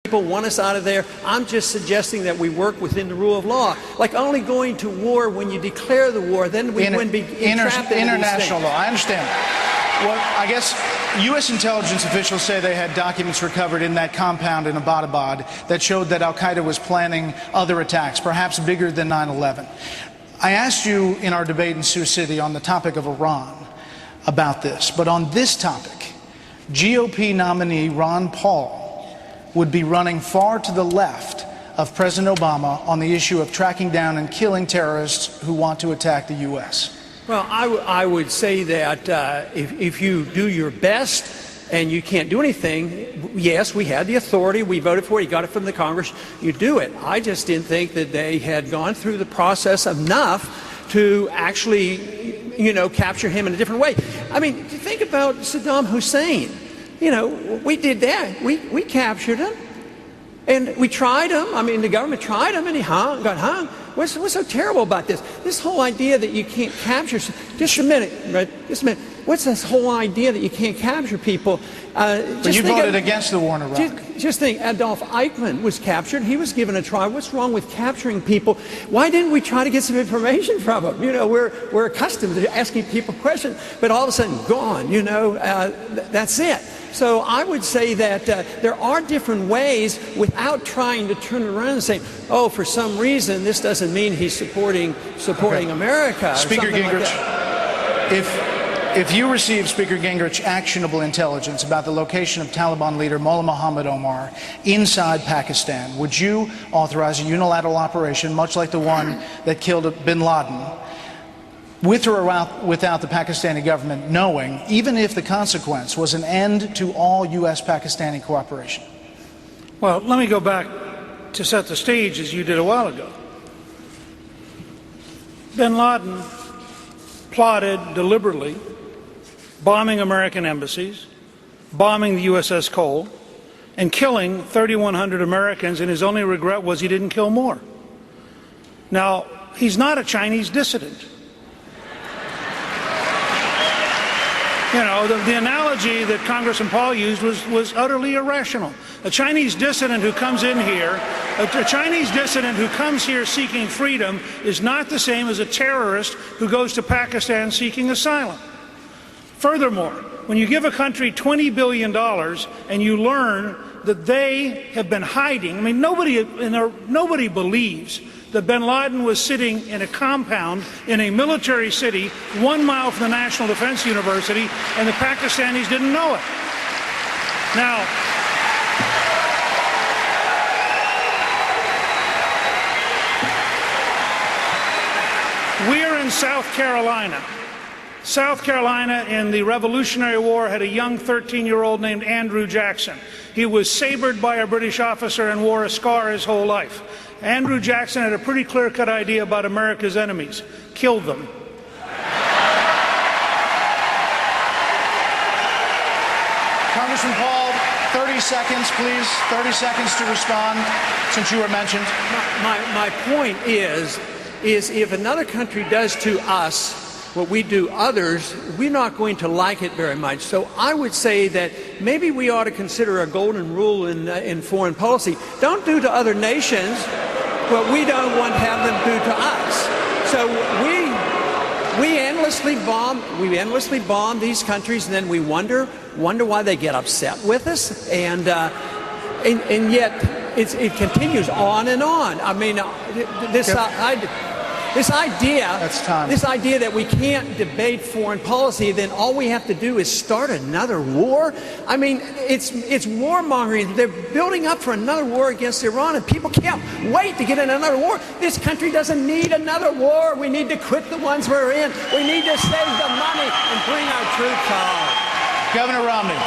people want us out of there. I'm just suggesting that we work within the rule of law. Like only going to war when you declare the war, then we wouldn't be entrapped in international law. I understand. Well, I guess U.S. intelligence officials say they had documents recovered in that compound in Abbottabad that showed that al-Qaeda was planning other attacks, perhaps bigger than 9/11. I asked you in our debate in Sioux City on the topic of Iran about this, but on this topic, GOP nominee Ron Paul would be running far to the left of President Obama on the issue of tracking down and killing terrorists who want to attack the U.S. Well, I would say that if you do your best and you can't do anything, yes, we had the authority, we voted for it, you got it from the Congress, you do it. I just didn't think that they had gone through the process enough to actually, capture him in a different way. I mean, think about Saddam Hussein. We did that. We captured him. And we tried him. I mean, the government tried him, and he got hung. What's so terrible about this? This whole idea that you can't capture... Just a minute, right? Just a minute. What's this whole idea that you can't capture people? But you voted against the war in Iraq. Just think, Adolf Eichmann was captured. He was given a trial. What's wrong with capturing people? Why didn't we try to get some information from them? We're accustomed to asking people questions, but all of a sudden, gone. That's it. So I would say that there are different ways without trying to turn it around and say, oh, for some reason, this doesn't mean he's supporting America. Speaker Gingrich, if you receive, Speaker Gingrich, actionable intelligence about the location of Taliban leader Mullah Muhammad Omar inside Pakistan, would you authorize a unilateral operation, much like the one that killed bin Laden, with or without the Pakistani government knowing, even if the consequence was an end to all U.S.-Pakistani cooperation? Well, let me go back to set the stage as you did a while ago. Bin Laden plotted deliberately bombing American embassies, bombing the USS Cole, and killing 3,100 Americans, and his only regret was he didn't kill more. Now, he's not a Chinese dissident. The analogy that Congressman Paul used was utterly irrational. A Chinese dissident who comes in here, a Chinese dissident who comes here seeking freedom is not the same as a terrorist who goes to Pakistan seeking asylum. Furthermore, when you give a country $20 billion and you learn that they have been hiding, I mean, nobody believes that bin Laden was sitting in a compound in a military city 1 mile from the National Defense University, and the Pakistanis didn't know it. Now, we're in South Carolina. South Carolina in the Revolutionary War had a young 13-year-old named Andrew Jackson. He was sabred by a British officer and wore a scar his whole life. Andrew Jackson had a pretty clear-cut idea about America's enemies. Killed them. Congressman Paul, 30 seconds, please. 30 seconds to respond, since you were mentioned. My point is if another country does to us what we do others, we're not going to like it very much. So I would say that maybe we ought to consider a golden rule in foreign policy. Don't do to other nations what we don't want to have them do to us. So we endlessly bomb these countries, and then we wonder why they get upset with us, and yet it continues on and on. I mean, this idea that we can't debate foreign policy, then all we have to do is start another war. I mean, it's warmongering. They're building up for another war against Iran, and people can't wait to get in another war. This country doesn't need another war. We need to quit the ones we're in. We need to save the money and bring our troops home. Governor Romney.